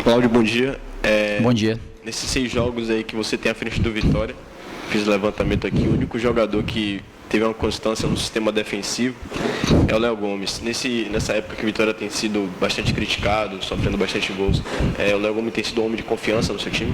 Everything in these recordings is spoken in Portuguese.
Cláudio, bom dia. Bom dia. Nesses 6 jogos aí que você tem à frente do Vitória, fiz o levantamento aqui, o único jogador que teve uma constância no sistema defensivo é o Léo Gomes. Nessa época que o Vitória tem sido bastante criticado, sofrendo bastante gols, o Léo Gomes tem sido um homem de confiança no seu time?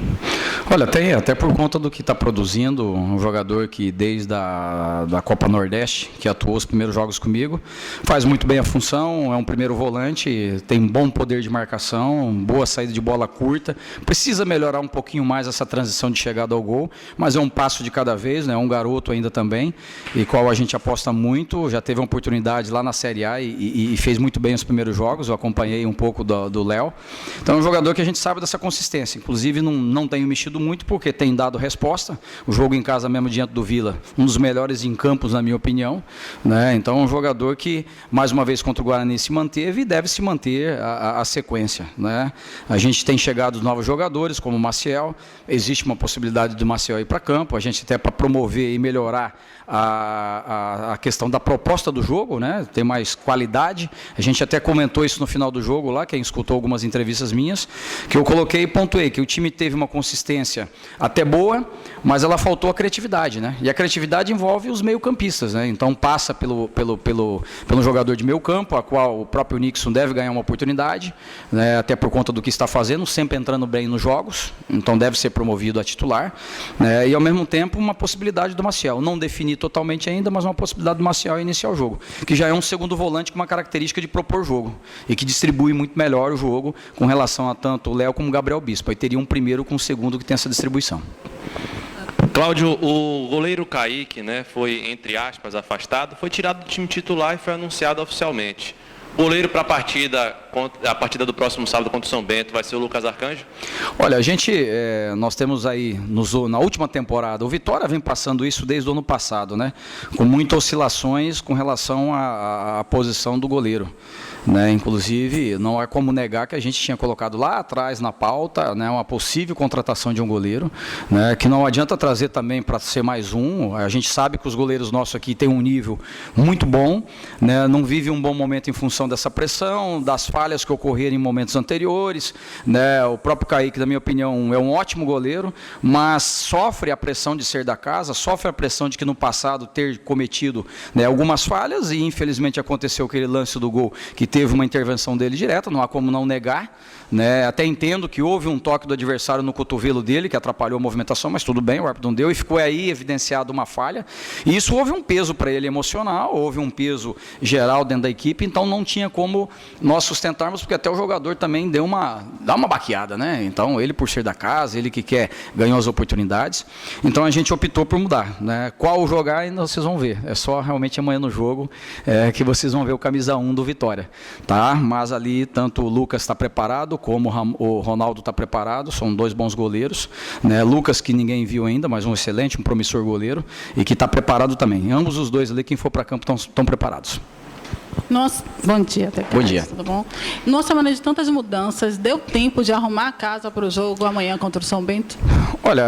Olha, tem, até por conta do que está produzindo, um jogador que desde da Copa Nordeste, que atuou os primeiros jogos comigo, faz muito bem a função, é um primeiro volante, tem bom poder de marcação, boa saída de bola curta, precisa melhorar um pouquinho mais essa transição de chegada ao gol, mas é um passo de cada vez, né? É um garoto ainda também, e qual a gente aposta muito, já teve uma oportunidade lá na Série A e fez muito bem os primeiros jogos, eu acompanhei um pouco do Léo. Então é um jogador que a gente sabe dessa consistência, inclusive não tenho mexido muito porque tem dado resposta, o jogo em casa mesmo diante do Vila, um dos melhores em campos na minha opinião, né? Então é um jogador que mais uma vez contra o Guarani se manteve e deve se manter a sequência, né? A gente tem chegado novos jogadores como o Maciel, existe uma possibilidade do Maciel ir para campo, a gente até para promover e melhorar a questão da proposta do jogo, né? Ter mais qualidade. A gente até comentou isso no final do jogo lá, quem escutou algumas entrevistas minhas, que eu coloquei e pontuei que o time teve uma consistência até boa, mas ela faltou a criatividade, né? E a criatividade envolve os meio-campistas, né? Então passa pelo jogador de meio campo, a qual o próprio Nixon deve ganhar uma oportunidade, né? Até por conta do que está fazendo, sempre entrando bem nos jogos, então deve ser promovido a titular, né? E ao mesmo tempo uma possibilidade do Maciel, não definir totalmente ainda, mas uma possibilidade do Maciel iniciar o jogo, que já é um segundo volante com uma característica de propor jogo e que distribui muito melhor o jogo com relação a tanto o Léo como o Gabriel Bispo. Aí teria um primeiro com um segundo que tem essa distribuição. Cláudio, o goleiro Kaique, né, foi, entre aspas, afastado, foi tirado do time titular e foi anunciado oficialmente. Goleiro para a partida do próximo sábado contra o São Bento vai ser o Lucas Arcanjo? Olha, nós temos aí, na última temporada, o Vitória vem passando isso desde o ano passado, né? Com muitas oscilações com relação à posição do goleiro, né? Inclusive, não é como negar que a gente tinha colocado lá atrás na pauta, né, uma possível contratação de um goleiro, né, que não adianta trazer também para ser mais um. A gente sabe que os goleiros nossos aqui têm um nível muito bom, né, não vive um bom momento em função dessa pressão, das falhas que ocorreram em momentos anteriores, né? O próprio Kaique, na minha opinião, é um ótimo goleiro, mas sofre a pressão de ser da casa, sofre a pressão de que no passado ter cometido, né, algumas falhas, e infelizmente aconteceu aquele lance do gol que teve uma intervenção dele direta, não há como não negar, né? Até entendo que houve um toque do adversário no cotovelo dele, que atrapalhou a movimentação, mas tudo bem, o árbitro não deu, e ficou aí evidenciado uma falha, e isso houve um peso para ele emocional, houve um peso geral dentro da equipe, então não tinha como nós sustentarmos, porque até o jogador também dá uma baqueada, né? Então ele, por ser da casa, ele que quer, ganhou as oportunidades, então a gente optou por mudar, né? Qual jogar ainda vocês vão ver, é só realmente amanhã no jogo que vocês vão ver o camisa 1 do Vitória, tá? Mas ali tanto o Lucas está preparado, como o Ronaldo está preparado, são dois bons goleiros, né? Lucas, que ninguém viu ainda, mas um excelente, um promissor goleiro, e que está preparado também. Ambos os dois ali, quem for para campo, estão preparados. Bom dia, até Bom dia. Tudo bom? Numa semana de tantas mudanças, deu tempo de arrumar a casa para o jogo amanhã contra o São Bento? Olha,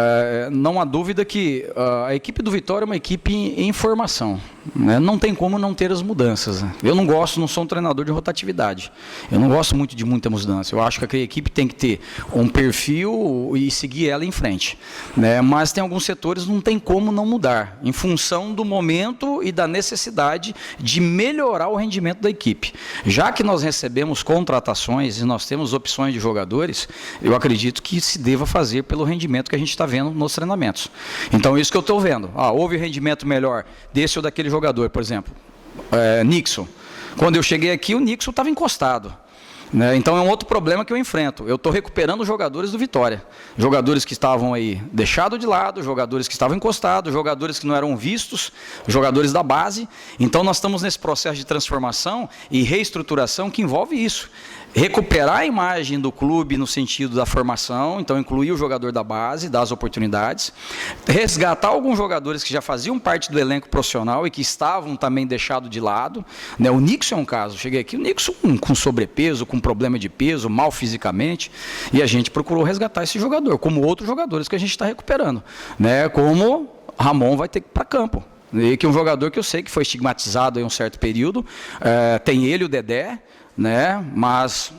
não há dúvida que a equipe do Vitória é uma equipe em formação, né? Não tem como não ter as mudanças, né? Eu não sou um treinador de rotatividade, eu não gosto muito de muita mudança, eu acho que a equipe tem que ter um perfil e seguir ela em frente, né? Mas tem alguns setores que não tem como não mudar, em função do momento e da necessidade de melhorar o rendimento da equipe. Já que nós recebemos contratações e nós temos opções de jogadores, eu acredito que se deva fazer pelo rendimento que a gente está vendo nos treinamentos. Então, isso que eu estou vendo. Houve rendimento melhor desse ou daquele jogador, por exemplo, Nixon. Quando eu cheguei aqui, o Nixon estava encostado, né? Então é um outro problema que eu enfrento. Eu estou recuperando os jogadores do Vitória. Jogadores que estavam aí deixados de lado, jogadores que estavam encostados, jogadores que não eram vistos, jogadores da base. Então nós estamos nesse processo de transformação e reestruturação que envolve isso. Recuperar a imagem do clube no sentido da formação, então incluir o jogador da base, dar as oportunidades, resgatar alguns jogadores que já faziam parte do elenco profissional e que estavam também deixados de lado, né? O Nixon é um caso, cheguei aqui, o Nixon com sobrepeso, com problema de peso, mal fisicamente, e a gente procurou resgatar esse jogador, como outros jogadores que a gente está recuperando, né? Como Ramon vai ter que ir para campo. E que é um jogador que eu sei que foi estigmatizado em um certo período, tem ele, o Dedé, né? Mas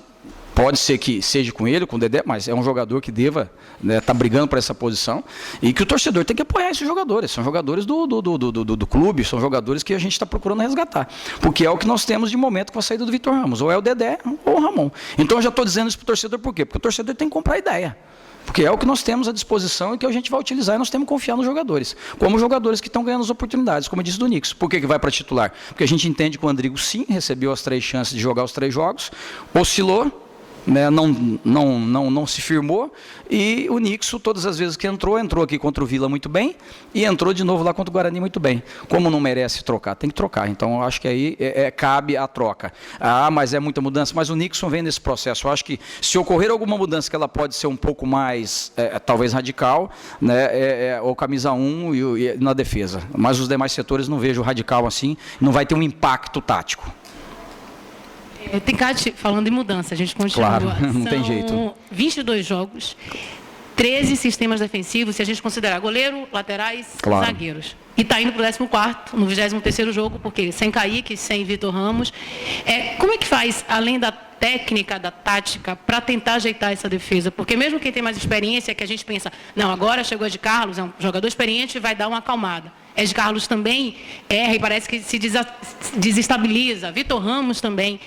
Pode ser que seja com ele, com o Dedé, mas é um jogador que deva estar brigando para essa posição e que o torcedor tem que apoiar esses jogadores. São jogadores do clube, são jogadores que a gente está procurando resgatar. Porque é o que nós temos de momento com a saída do Vitor Ramos. Ou é o Dedé ou o Ramon. Então eu já estou dizendo isso para o torcedor por quê? Porque o torcedor tem que comprar ideia. Porque é o que nós temos à disposição e que a gente vai utilizar e nós temos que confiar nos jogadores. Como jogadores que estão ganhando as oportunidades, como eu disse do Nix. Por que vai para titular? Porque a gente entende que o Andrigo, sim, recebeu as 3 chances de jogar os 3 jogos, oscilou, né, não se firmou, e o Nixon, todas as vezes que entrou aqui contra o Vila muito bem, e entrou de novo lá contra o Guarani muito bem. Como não merece trocar, tem que trocar. Então, eu acho que aí cabe a troca. Mas é muita mudança, mas o Nixon vem nesse processo. Eu acho que se ocorrer alguma mudança que ela pode ser um pouco mais, talvez radical, né, ou camisa 1 e na defesa. Mas os demais setores não vejo radical assim, não vai ter um impacto tático. Tencati, falando em mudança, a gente continua. Claro, não tem jeito. 22 jogos, 13 sistemas defensivos, se a gente considerar goleiro, laterais, claro, zagueiros. E está indo para o 14º, no 23º jogo, porque sem Kaique, sem Vitor Ramos. Como é que faz, além da técnica, da tática, para tentar ajeitar essa defesa? Porque mesmo quem tem mais experiência, que a gente pensa, não, agora chegou Ed Carlos, é um jogador experiente, vai dar uma acalmada. Ed Carlos também erra e parece que se desestabiliza. Vitor Ramos também.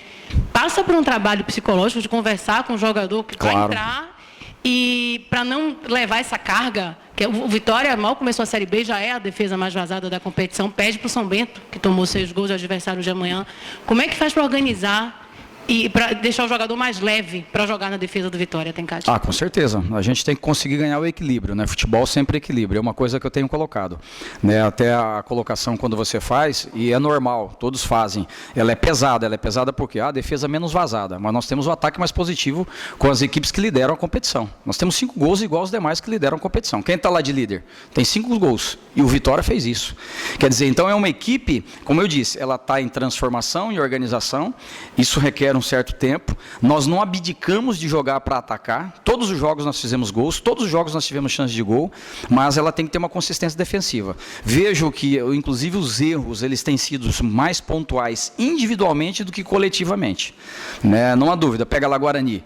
Passa por um trabalho psicológico de conversar com o jogador que vai entrar e para não levar essa carga, que o Vitória mal começou a Série B, já é a defesa mais vazada da competição, pede para o São Bento, que tomou 6 gols de adversário de amanhã. Como é que faz para organizar e para deixar o jogador mais leve para jogar na defesa do Vitória, Tencati? Com certeza. A gente tem que conseguir ganhar o equilíbrio, né? Futebol sempre equilíbrio, é uma coisa que eu tenho colocado, né? Até a colocação quando você faz, e é normal, todos fazem. Ela é pesada porque a defesa menos vazada, mas nós temos o ataque mais positivo com as equipes que lideram a competição. Nós temos 5 gols igual aos demais que lideram a competição. Quem está lá de líder? Tem 5 gols, e o Vitória fez isso. Quer dizer, então é uma equipe, como eu disse, ela está em transformação e organização, isso requer um certo tempo, nós não abdicamos de jogar para atacar, todos os jogos nós fizemos gols, todos os jogos nós tivemos chance de gol, mas ela tem que ter uma consistência defensiva. Vejo que, inclusive, os erros, eles têm sido mais pontuais individualmente do que coletivamente, né? Não há dúvida, pega lá Guarani,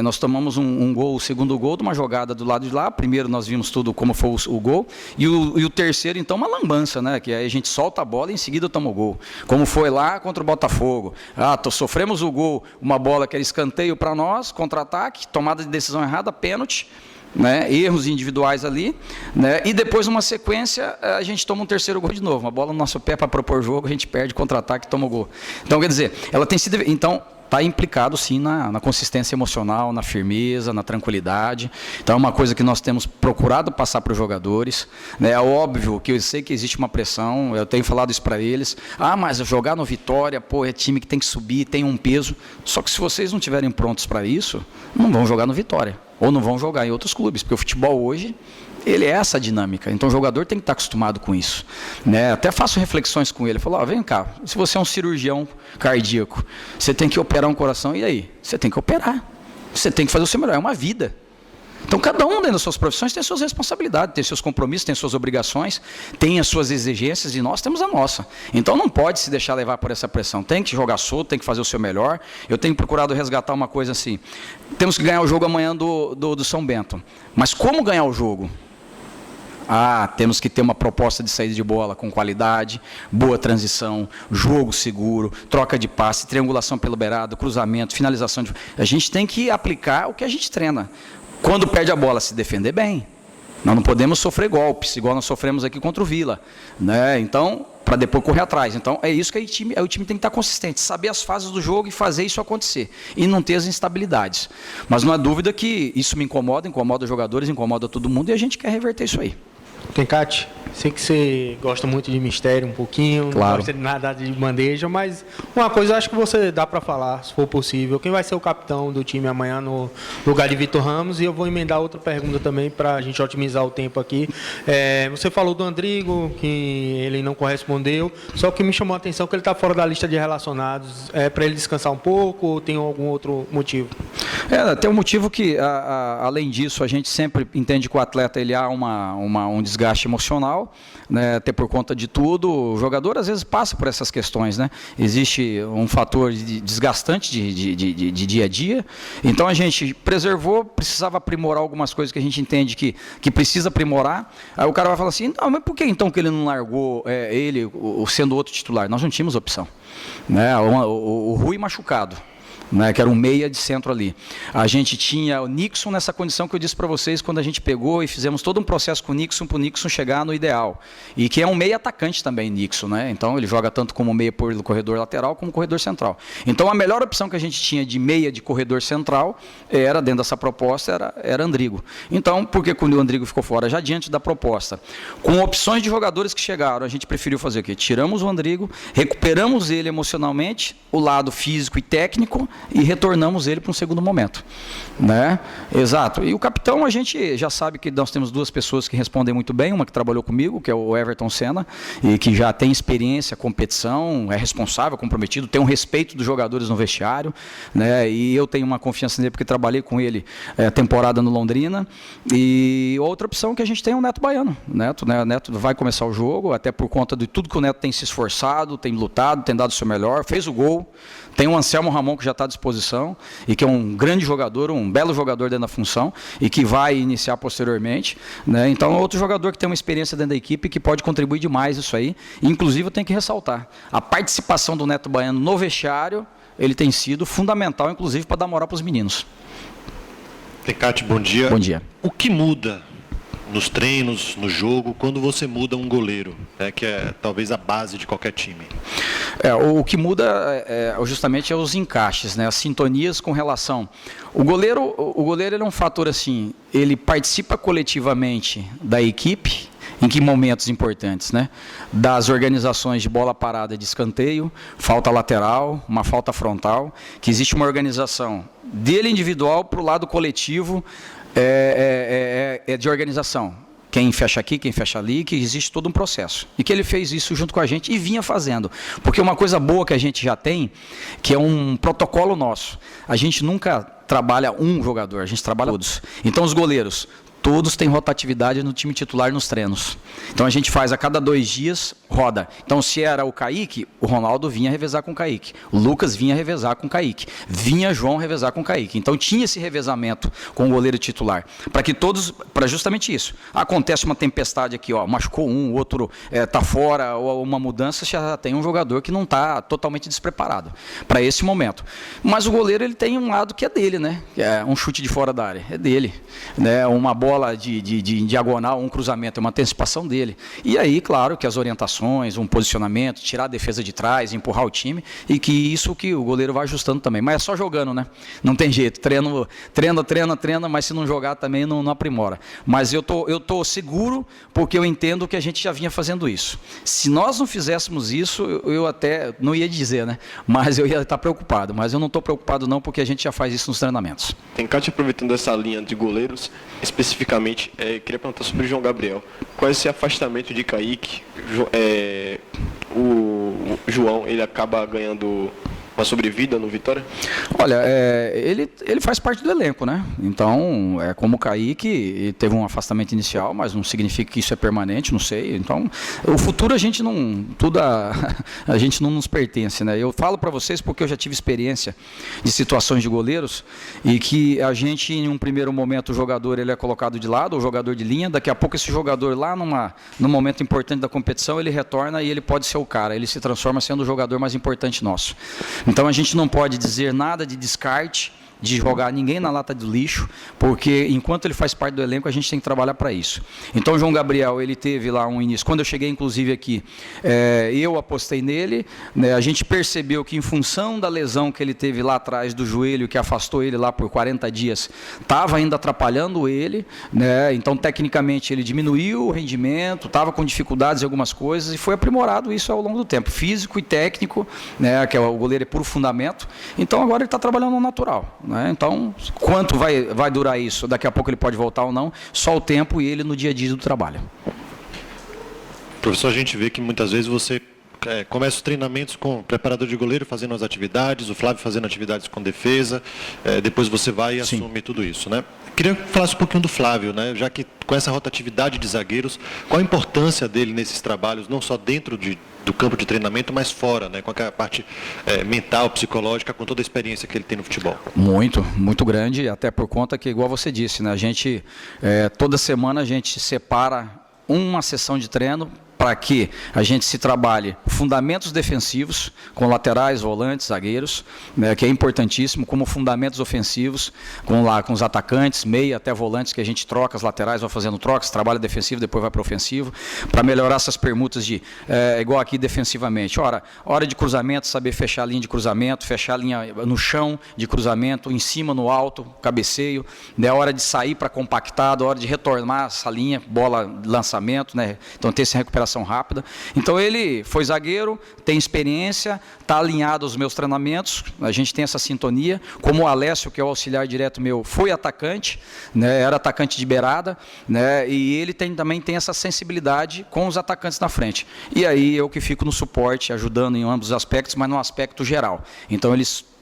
nós tomamos um gol, o segundo gol de uma jogada do lado de lá, primeiro nós vimos tudo como foi o gol, e o terceiro, então, uma lambança, né? Que aí a gente solta a bola e em seguida toma o gol, como foi lá contra o Botafogo, sofremos o gol, uma bola que era escanteio para nós, contra-ataque, tomada de decisão errada, pênalti, né, erros individuais ali, né, e depois numa sequência a gente toma um terceiro gol de novo, uma bola no nosso pé para propor jogo, a gente perde, contra-ataque e toma o gol. Então, quer dizer, ela tem sido... Então, está implicado sim na consistência emocional, na firmeza, na tranquilidade. Então é uma coisa que nós temos procurado passar para os jogadores, né? É óbvio que eu sei que existe uma pressão, eu tenho falado isso para eles, mas jogar no Vitória, é time que tem que subir, tem um peso, só que se vocês não estiverem prontos para isso, não vão jogar no Vitória, ou não vão jogar em outros clubes, porque o futebol hoje, ele é essa dinâmica, então o jogador tem que estar acostumado com isso, né? Até faço reflexões com ele, falo, vem cá, se você é um cirurgião cardíaco, você tem que operar um coração, e aí? Você tem que operar, você tem que fazer o seu melhor, é uma vida. Então cada um dentro das suas profissões tem suas responsabilidades, tem seus compromissos, tem suas obrigações, tem as suas exigências, e nós temos a nossa. Então não pode se deixar levar por essa pressão, tem que jogar solto, tem que fazer o seu melhor. Eu tenho procurado resgatar uma coisa assim, temos que ganhar o jogo amanhã do São Bento, mas como ganhar o jogo? Temos que ter uma proposta de saída de bola com qualidade, boa transição, jogo seguro, troca de passe, triangulação pelo beirado, cruzamento, finalização. A gente tem que aplicar o que a gente treina. Quando perde a bola, se defender bem. Nós não podemos sofrer golpes, igual nós sofremos aqui contra o Vila, né? Então, para depois correr atrás. Então, é isso que o time tem que estar consistente, saber as fases do jogo e fazer isso acontecer, e não ter as instabilidades. Mas não há dúvida que isso me incomoda os jogadores, incomoda todo mundo, e a gente quer reverter isso aí. Tencati, sei que você gosta muito de mistério um pouquinho, claro. Não gosta de nada de bandeja, mas uma coisa eu acho que você dá para falar, se for possível. Quem vai ser o capitão do time amanhã no lugar de Vitor Ramos? E eu vou emendar outra pergunta também para a gente otimizar o tempo aqui. Você falou do Andrigo, que ele não correspondeu, só que me chamou a atenção que ele está fora da lista de relacionados. É para ele descansar um pouco ou tem algum outro motivo? Tem um motivo que, além disso, a gente sempre entende que o atleta ele há um desgaste emocional, né, até por conta de tudo. O jogador às vezes passa por essas questões, né? Existe um fator desgastante de dia a dia. Então a gente preservou, precisava aprimorar algumas coisas que a gente entende que precisa aprimorar. Aí o cara vai falar assim, não, mas por que então que ele não largou ele sendo outro titular? Nós não tínhamos opção, né? O Rui machucado, né, que era um meia de centro ali. A gente tinha o Nixon nessa condição que eu disse para vocês quando a gente pegou e fizemos todo um processo com o Nixon para o Nixon chegar no ideal. E que é um meia atacante também, Nixon, né? Então ele joga tanto como meia por corredor lateral como corredor central. Então a melhor opção que a gente tinha de meia de corredor central era, dentro dessa proposta, era Andrigo. Então, por que quando o Andrigo ficou fora? Já diante da proposta. Com opções de jogadores que chegaram, a gente preferiu fazer o quê? Tiramos o Andrigo, recuperamos ele emocionalmente, o lado físico e técnico, e retornamos ele para um segundo momento, né? Exato. E o capitão, a gente já sabe que nós temos duas pessoas que respondem muito bem, uma que trabalhou comigo, que é o Everton Senna, e que já tem experiência, competição, é responsável, comprometido, tem um respeito dos jogadores no vestiário, né? E eu tenho uma confiança nele porque trabalhei com ele temporada no Londrina. E outra opção que a gente tem é o Neto Baiano. Neto vai começar o jogo, até por conta de tudo que o Neto tem se esforçado, tem lutado, tem dado o seu melhor, fez o gol. Tem o Anselmo Ramon, que já está à disposição, e que é um grande jogador, um belo jogador dentro da função, e que vai iniciar posteriormente, né? Então é outro jogador que tem uma experiência dentro da equipe que pode contribuir demais isso aí. Inclusive, eu tenho que ressaltar, a participação do Neto Baiano no vestiário, ele tem sido fundamental, inclusive, para dar moral para os meninos. Tecate, bom dia. Bom dia. O que muda nos treinos, no jogo, quando você muda um goleiro, né, que é talvez a base de qualquer time? O que muda justamente é os encaixes, né, as sintonias com relação. O goleiro ele é um fator assim, ele participa coletivamente da equipe. Em que momentos importantes, né? Das organizações de bola parada de escanteio, falta lateral, uma falta frontal, que existe uma organização dele individual para o lado coletivo de organização. Quem fecha aqui, quem fecha ali, que existe todo um processo. E que ele fez isso junto com a gente e vinha fazendo. Porque uma coisa boa que a gente já tem, que é um protocolo nosso. A gente nunca trabalha um jogador, a gente trabalha todos. Então os goleiros, todos têm rotatividade no time titular nos treinos. Então a gente faz a cada 2 dias, roda. Então se era o Kaique, o Ronaldo vinha revezar com o Kaique. O Lucas vinha revezar com o Kaique. Vinha João revezar com o Kaique. Então tinha esse revezamento com o goleiro titular. Para que todos, para justamente isso. Acontece uma tempestade aqui, ó, machucou um, o outro está fora, ou uma mudança, já tem um jogador que não está totalmente despreparado para esse momento. Mas o goleiro ele tem um lado que é dele, né? Que é um chute de fora da área, é dele, né? Uma bola de diagonal, um cruzamento, é uma antecipação dele. E aí, claro, que as orientações, um posicionamento, tirar a defesa de trás, empurrar o time, e que isso que o goleiro vai ajustando também. Mas é só jogando, né? Não tem jeito. Treina, mas se não jogar também não aprimora. Mas eu tô seguro porque eu entendo que a gente já vinha fazendo isso. Se nós não fizéssemos isso, eu até não ia dizer, né? Mas eu ia estar preocupado. Mas eu não estou preocupado não, porque a gente já faz isso nos treinamentos. Tecate, aproveitando essa linha de goleiros, especificamente, queria perguntar sobre o João Gabriel. Qual é esse afastamento de Kaique? O João, ele acaba ganhando uma sobrevida no Vitória? Olha, ele faz parte do elenco, né? Então, como o Kaique, teve um afastamento inicial, mas não significa que isso é permanente, não sei. Então, o futuro a gente não nos pertence, né? Eu falo para vocês porque eu já tive experiência de situações de goleiros e que a gente, em um primeiro momento, o jogador ele é colocado de lado, o jogador de linha, daqui a pouco esse jogador lá num momento importante da competição, ele retorna e ele pode ser o cara, ele se transforma sendo o jogador mais importante nosso. Então a gente não pode dizer nada de descarte, de jogar ninguém na lata do lixo, porque enquanto ele faz parte do elenco, a gente tem que trabalhar para isso. Então, o João Gabriel, ele teve lá um início. Quando eu cheguei, inclusive, aqui, eu apostei nele, né, a gente percebeu que, em função da lesão que ele teve lá atrás do joelho, que afastou ele lá por 40 dias, estava ainda atrapalhando ele, né, então, tecnicamente, ele diminuiu o rendimento, estava com dificuldades em algumas coisas, e foi aprimorado isso ao longo do tempo, físico e técnico, né, que o goleiro é puro fundamento, então agora ele está trabalhando no natural. Então, quanto vai durar isso? Daqui a pouco ele pode voltar ou não, só o tempo e ele no dia a dia do trabalho. Professor, a gente vê que muitas vezes você começa os treinamentos com o preparador de goleiro fazendo as atividades, o Flávio fazendo atividades com defesa, depois você vai e assume tudo isso, né? Queria que falasse um pouquinho do Flávio, né? Já que com essa rotatividade de zagueiros, qual a importância dele nesses trabalhos, não só dentro do campo de treinamento, mas fora, né? Com a parte mental, psicológica, com toda a experiência que ele tem no futebol. Muito grande, até por conta que, igual você disse, né? A gente, toda semana a gente separa uma sessão de treino para que a gente se trabalhe fundamentos defensivos, com laterais, volantes, zagueiros, né, que é importantíssimo, como fundamentos ofensivos, com os atacantes, meia até volantes, que a gente troca, as laterais vai fazendo trocas, trabalha defensivo, depois vai para ofensivo, para melhorar essas permutas igual aqui defensivamente. Hora de cruzamento, saber fechar a linha de cruzamento, fechar a linha no chão de cruzamento, em cima, no alto, cabeceio, né, hora de sair para compactado, hora de retornar essa linha, bola, lançamento, né, então ter essa recuperação rápida. Então ele foi zagueiro, tem experiência, está alinhado aos meus treinamentos, a gente tem essa sintonia, como o Alessio, que é o auxiliar direto meu, foi atacante, né, era atacante de beirada, né, e ele também tem essa sensibilidade com os atacantes na frente. E aí eu que fico no suporte, ajudando em ambos os aspectos, mas no aspecto geral. Então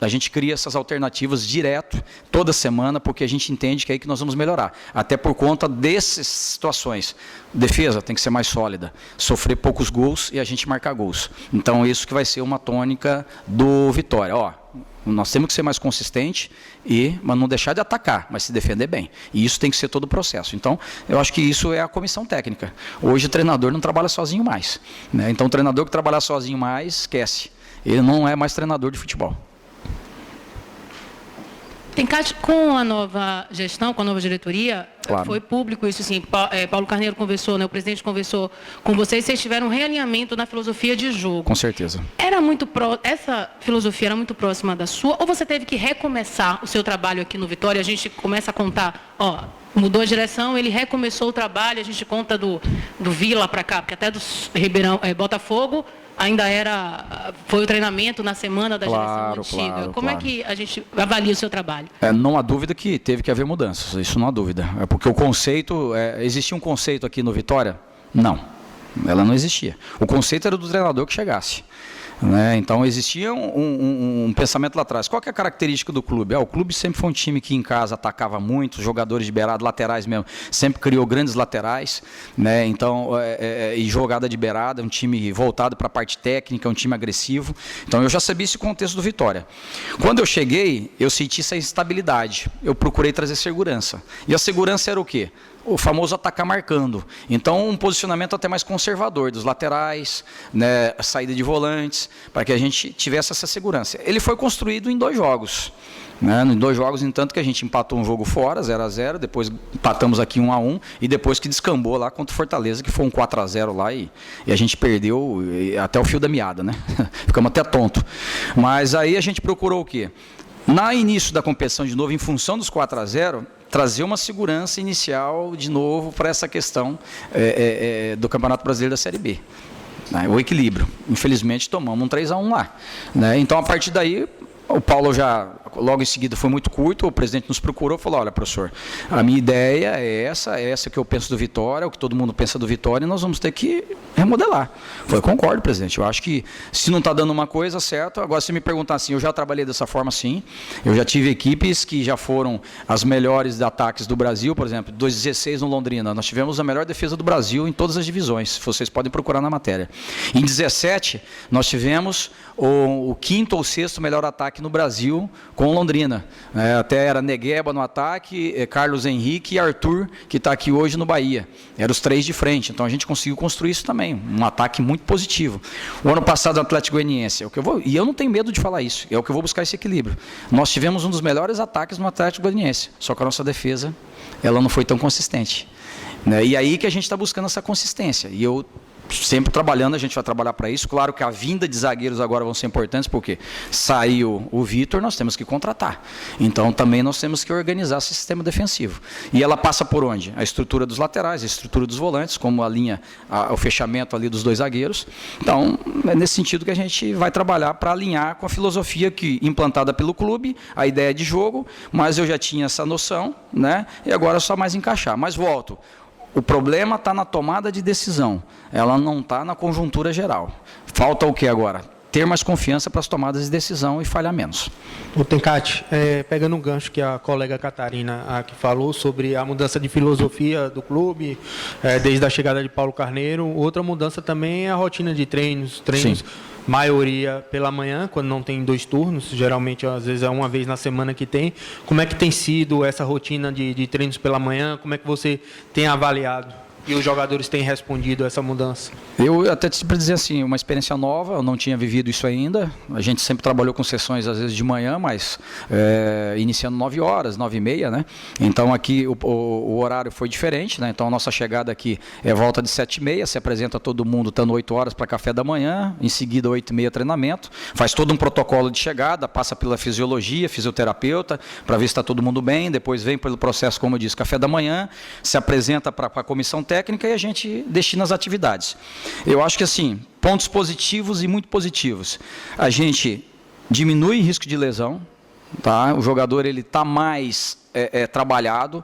a gente cria essas alternativas direto, toda semana, porque a gente entende que é aí que nós vamos melhorar. Até por conta dessas situações. Defesa tem que ser mais sólida, sofrer poucos gols e a gente marcar gols. Então isso que vai ser uma tônica do Vitória. Nós temos que ser mais consistente, mas não deixar de atacar, mas se defender bem. E isso tem que ser todo o processo. Então, eu acho que isso é a comissão técnica. Hoje o treinador não trabalha sozinho mais, né? Então o treinador que trabalhar sozinho mais, esquece. Ele não é mais treinador de futebol. Tencati, com a nova gestão, com a nova diretoria, claro, foi público isso, sim. Paulo Carneiro conversou, né, o presidente conversou com vocês tiveram um realinhamento na filosofia de jogo. Com certeza. Essa filosofia era muito próxima da sua, ou você teve que recomeçar o seu trabalho aqui no Vitória? A gente começa a contar, mudou a direção, ele recomeçou o trabalho, a gente conta do Vila para cá, porque até do Ribeirão, Botafogo, ainda foi o treinamento na semana da geração antiga. Claro, Como é que a gente avalia o seu trabalho? Não há dúvida que teve que haver mudanças, isso não há dúvida. Porque o conceito, existia um conceito aqui no Vitória? Não, ela não existia. O conceito era do treinador que chegasse. Né? Então existia um pensamento lá atrás. Qual que é a característica do clube? O clube sempre foi um time que em casa atacava muito, jogadores de beirada, laterais mesmo, sempre criou grandes laterais, né? Então, e jogada de beirada, um time voltado para a parte técnica, um time agressivo. Então eu já sabia esse contexto do Vitória. Quando eu cheguei, eu senti essa instabilidade, eu procurei trazer segurança. E a segurança era o quê? O famoso atacar marcando. Então, um posicionamento até mais conservador dos laterais, né, a saída de volantes, para que a gente tivesse essa segurança. Ele foi construído em 2 jogos. Né, em 2 jogos, em tanto que a gente empatou um jogo fora, 0-0, depois empatamos aqui 1-1, e depois que descambou lá contra o Fortaleza, que foi um 4-0 lá, e a gente perdeu até o fio da meada, né? Ficamos até tonto. Mas aí a gente procurou o quê? No início da competição, de novo, em função dos 4-0, trazer uma segurança inicial de novo para essa questão do Campeonato Brasileiro da Série B. Né, o equilíbrio. Infelizmente, tomamos um 3-1 lá. Né, então, a partir daí, o Paulo já, logo em seguida, foi muito curto, o presidente nos procurou e falou, olha, professor, a minha ideia é essa que eu penso do Vitória, o que todo mundo pensa do Vitória, e nós vamos ter que remodelar. Eu concordo, presidente, eu acho que se não está dando uma coisa, certo, agora se me perguntar assim, eu já trabalhei dessa forma, sim, eu já tive equipes que já foram as melhores de ataques do Brasil, por exemplo, 2016 no Londrina, nós tivemos a melhor defesa do Brasil em todas as divisões, vocês podem procurar na matéria. Em 2017, nós tivemos o 5º ou 6º melhor ataque no Brasil com Londrina. Até era Negueba no ataque, Carlos Henrique e Arthur, que está aqui hoje no Bahia. Eram os 3 de frente. Então a gente conseguiu construir isso também. Um ataque muito positivo. O ano passado o Atlético Goianiense, e eu não tenho medo de falar isso, é o que eu vou buscar esse equilíbrio. Nós tivemos um dos melhores ataques no Atlético Goianiense, só que a nossa defesa ela não foi tão consistente. Né? E aí que a gente está buscando essa consistência. E eu sempre trabalhando, a gente vai trabalhar para isso. Claro que a vinda de zagueiros agora vão ser importantes, porque saiu o Vitor, nós temos que contratar. Então, também nós temos que organizar esse sistema defensivo. E ela passa por onde? A estrutura dos laterais, a estrutura dos volantes, como a linha, o fechamento ali dos 2 zagueiros. Então, é nesse sentido que a gente vai trabalhar para alinhar com a filosofia implantada pelo clube, a ideia de jogo, mas eu já tinha essa noção, né? E agora é só mais encaixar. Mas volto. o problema está na tomada de decisão, ela não está na conjuntura geral. Falta o que agora? Ter mais confiança para as tomadas de decisão e falhar menos. O Tencati, pegando um gancho que a colega Catarina aqui falou sobre a mudança de filosofia do clube, desde a chegada de Paulo Carneiro, outra mudança também é a rotina de treinos, Sim. maioria pela manhã, quando não tem 2 turnos, geralmente às vezes é uma vez na semana que tem. Como é que tem sido essa rotina de treinos pela manhã? Como é que você tem avaliado? E os jogadores têm respondido a essa mudança? Eu até para dizer assim, uma experiência nova, eu não tinha vivido isso ainda. A gente sempre trabalhou com sessões às vezes de manhã, mas iniciando 9 horas, 9h30, né? Então aqui o horário foi diferente, né? Então a nossa chegada aqui é volta de 7h30, se apresenta todo mundo estando 8 horas para café da manhã, em seguida 8h30 treinamento, faz todo um protocolo de chegada, passa pela fisiologia, fisioterapeuta, para ver se está todo mundo bem, depois vem pelo processo, como eu disse, café da manhã, se apresenta para a comissão técnica e a gente destina as atividades. Eu acho que assim, pontos positivos e muito positivos. A gente diminui risco de lesão, tá? O jogador ele está mais trabalhado,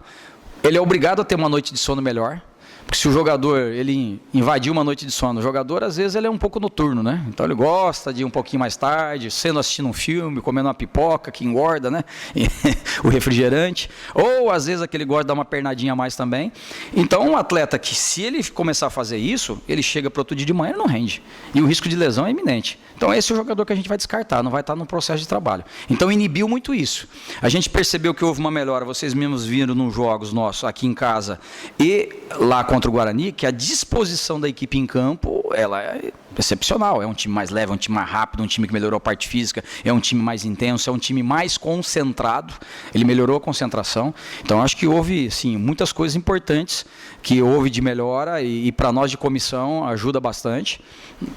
ele é obrigado a ter uma noite de sono melhor. Porque se o jogador ele invadir uma noite de sono, o jogador às vezes ele é um pouco noturno, né? Então ele gosta de ir um pouquinho mais tarde, sendo assistindo um filme, comendo uma pipoca que engorda, né? O refrigerante. Ou às vezes aquele gosta de dar uma pernadinha a mais também. Então um atleta que se ele começar a fazer isso, ele chega para outro dia de manhã e não rende. E o risco de lesão é iminente. Então esse é o jogador que a gente vai descartar, não vai estar no processo de trabalho. Então inibiu muito isso. A gente percebeu que houve uma melhora, vocês mesmos viram nos jogos nossos aqui em casa e lá contra o Guarani, que a disposição da equipe em campo, ela é excepcional, é um time mais leve, é um time mais rápido, um time que melhorou a parte física, é um time mais intenso, é um time mais concentrado, ele melhorou a concentração. Então acho que houve sim muitas coisas importantes que houve de melhora e para nós de comissão ajuda bastante.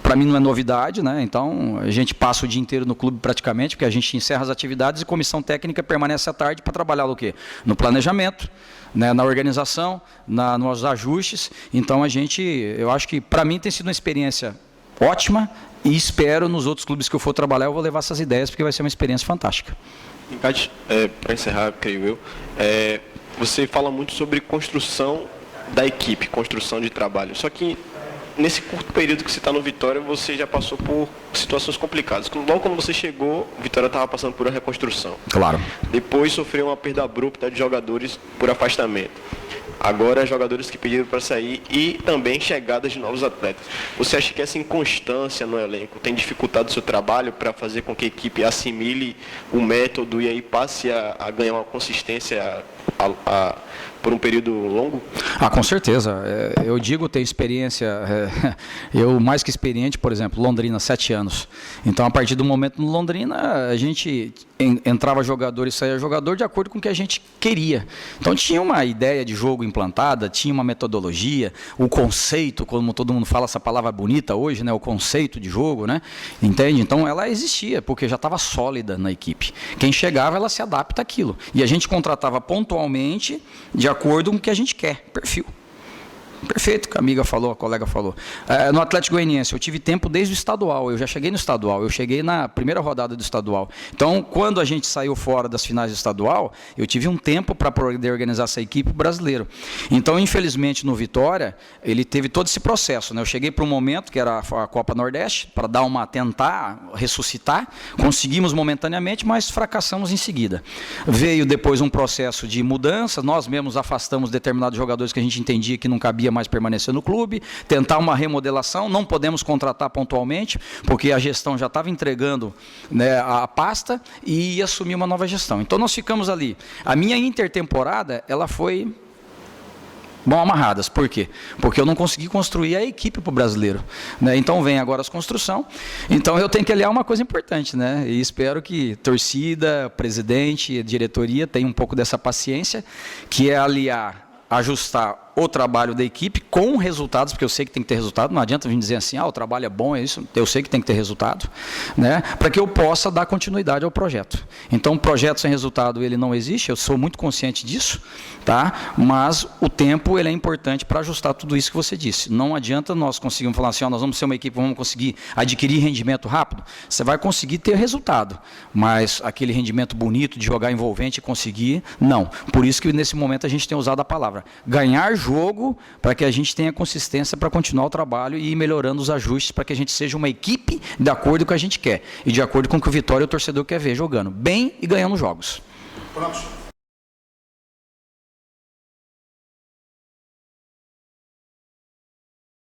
Para mim não é novidade, né? Então a gente passa o dia inteiro no clube praticamente, porque a gente encerra as atividades e comissão técnica permanece à tarde para trabalhar no quê? No planejamento, né, na organização, nos ajustes. Então eu acho que para mim tem sido uma experiência ótima e espero nos outros clubes que eu for trabalhar eu vou levar essas ideias porque vai ser uma experiência fantástica. Para encerrar, creio eu, você fala muito sobre construção da equipe, construção de trabalho. Só que nesse curto período que você está no Vitória, você já passou por situações complicadas. Logo quando você chegou, o Vitória estava passando por uma reconstrução. Claro. Depois sofreu uma perda abrupta de jogadores por afastamento. Agora, jogadores que pediram para sair e também chegadas de novos atletas. Você acha que essa inconstância no elenco tem dificultado o seu trabalho para fazer com que a equipe assimile o método e aí passe a ganhar uma consistência por um período longo? Com certeza. Eu digo ter experiência, eu mais que experiente, por exemplo, Londrina, 7 anos. Então, a partir do momento no Londrina, a gente entrava jogador e saía jogador de acordo com o que a gente queria. Então, tinha uma ideia de jogo implantada, tinha uma metodologia, o conceito, como todo mundo fala essa palavra bonita hoje, né? O conceito de jogo, né? Entende? Então, ela existia, porque já estava sólida na equipe. Quem chegava, ela se adapta àquilo. E a gente contratava pontualmente de acordo com o que a gente quer, perfil. Perfeito, que a amiga falou, a colega falou. No Atlético Goianiense, eu tive tempo desde o estadual, eu já cheguei no estadual, eu cheguei na primeira rodada do estadual. Então, quando a gente saiu fora das finais do estadual, eu tive um tempo para poder organizar essa equipe brasileira. Então, infelizmente, no Vitória, ele teve todo esse processo, né? Eu cheguei para um momento, que era a Copa Nordeste, para tentar ressuscitar, conseguimos momentaneamente, mas fracassamos em seguida. Veio depois um processo de mudança, nós mesmos afastamos determinados jogadores que a gente entendia que não cabia mais permanecer no clube, tentar uma remodelação, não podemos contratar pontualmente, porque a gestão já estava entregando, né, a pasta e ia assumir uma nova gestão. Então nós ficamos ali. A minha intertemporada, ela foi amarradas. Por quê? Porque eu não consegui construir a equipe para o brasileiro, né? Então vem agora as construção. Então eu tenho que aliar uma coisa importante, né? E espero que torcida, presidente, diretoria tenham um pouco dessa paciência, que é ajustar o trabalho da equipe com resultados, porque eu sei que tem que ter resultado, não adianta vir dizer assim, o trabalho é bom, é isso, eu sei que tem que ter resultado, né, para que eu possa dar continuidade ao projeto. Então, o projeto sem resultado, ele não existe, eu sou muito consciente disso, tá? Mas o tempo, ele é importante para ajustar tudo isso que você disse. Não adianta nós conseguirmos falar assim, nós vamos ser uma equipe, vamos conseguir adquirir rendimento rápido, você vai conseguir ter resultado, mas aquele rendimento bonito de jogar envolvente e conseguir, não. Por isso que nesse momento a gente tem usado a palavra ganhar jogo, para que a gente tenha consistência para continuar o trabalho e ir melhorando os ajustes para que a gente seja uma equipe de acordo com o que a gente quer e de acordo com o que o Vitória e o torcedor quer ver jogando bem e ganhando jogos. Pronto.